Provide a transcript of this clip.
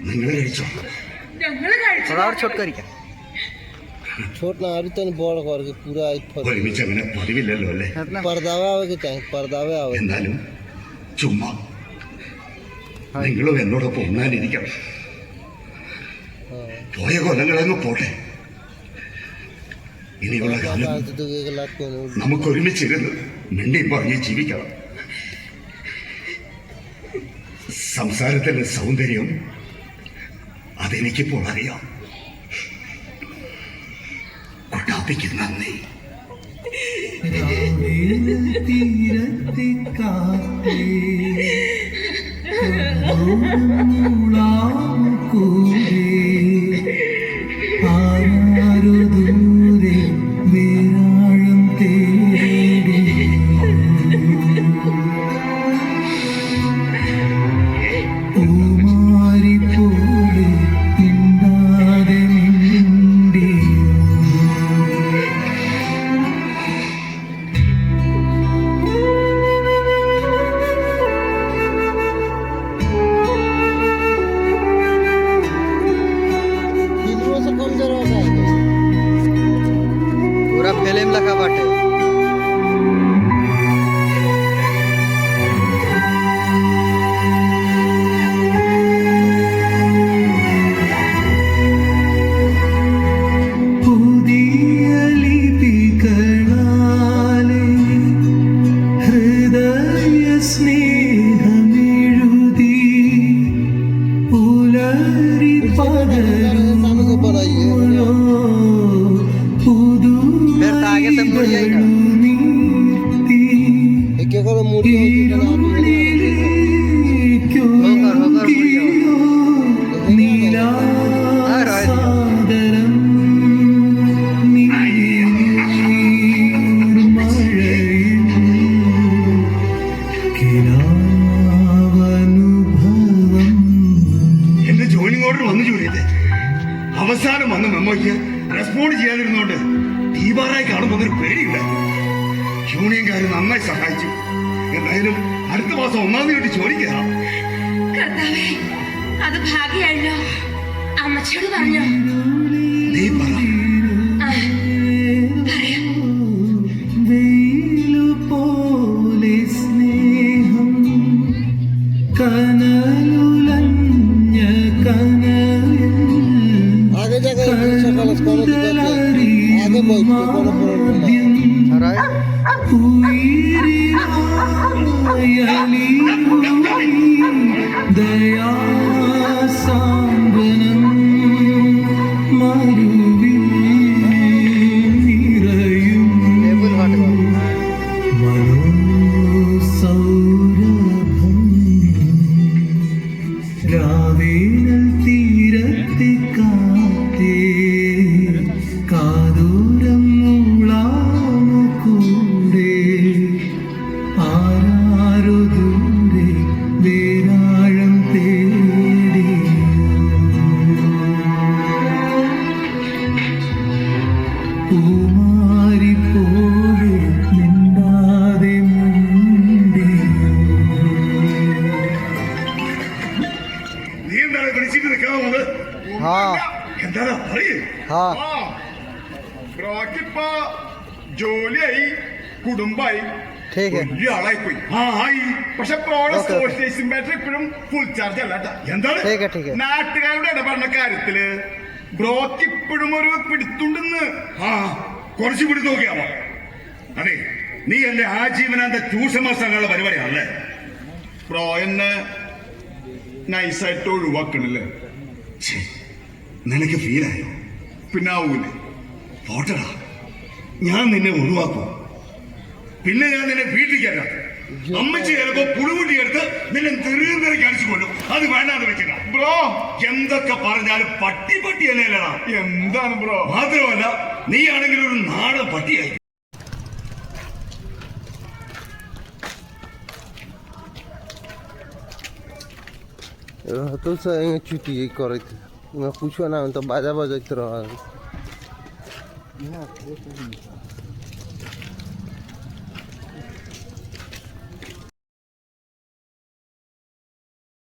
നിങ്ങൾ കഴിച്ചോ? ഒരുമിച്ച് അങ്ങനെ പതിവില്ലല്ലോ അല്ലേ? എന്നാലും ചുമ്മാ നിങ്ങളും എന്നോടൊപ്പം ഉണ്ണാനിരിക്കണം. പോയ കൊല്ലങ്ങളങ്ങ് പോട്ടെ. ഇനിയുള്ള കാലം നമുക്കൊരുമിച്ചിരുന്ന് മിണ്ടി പറഞ്ഞ് ജീവിക്കണം. സംസാരത്തിന്റെ സൗന്ദര്യം അതെനിക്കിപ്പോൾ അറിയാം. കൊട്ടാപ്പിക്ക് നന്ദി. फिल्म लगा बाटे അവസാനം വന്ന മെമ്മോയ്ക്ക് റെസ്പോണ്ട് ചെയ്യാതിരുന്നോണ്ട് തീവാറായി കാണുമ്പോൾ ഒരു പേടിയുണ്ട്. യൂണിയൻകാർ നന്നായി സഹായിച്ചു. എന്തായാലും അടുത്ത മാസം 1-ാം തീയതി ചോദിക്കാം. അത് ഭാഗ്യമായല്ലോ. അമ്മച്ചോട് പറഞ്ഞോ? നീ പറ. ജോലിയായി, കുടുംബായി, ഒരാളായി പോയി. പക്ഷെ ബാറ്ററി ഇപ്പോഴും ഫുൾ ചാർജ് അല്ല. എന്താണ് നാട്ടുകാരുടെ ഇടപെടുന്ന കാര്യത്തില് ബ്രോക്ക് ഇപ്പോഴും ഒരു പിടുത്തുണ്ടെന്ന്. കുറച്ച് പിടുത്ത് നോക്കിയാമോ? അതെ, നീ എന്റെ ആജീവനാന്ത ചൂഷണങ്ങളുടെ പരിപാടിയാണല്ലേ. ബ്രോ എന്നെ നൈസായിട്ട് ഒഴിവാക്കണല്ലേ? നിനക്ക് ഫീലായോ? പിന്നെ ആവൂലേ? പോട്ടടാ, ഞാൻ നിന്നെ ഒഴിവാക്കും. പിന്നെ ഞാൻ നിന്നെ വീട്ടിൽ കയറ്റാം. അമ്മച്ചി ചിലപ്പോ പുളിമുട്ടി എടുത്ത് നിന്നെ തെറിയെന്നിറക്കി അടിച്ചു കൊല്ലും. അത് വേണ്ടാന്ന് വെച്ചില്ല ബ്രോ. എന്തൊക്കെ പറഞ്ഞാലും പട്ടി പട്ടി തന്നെയല്ലടാ. എന്താണ് ബ്രോ? മാത്രമല്ല, നീ ആണെങ്കിൽ ഒരു നാടൻ പട്ടിയായി. तो चुटी करते पूछो ना तो बाजा बजाते रह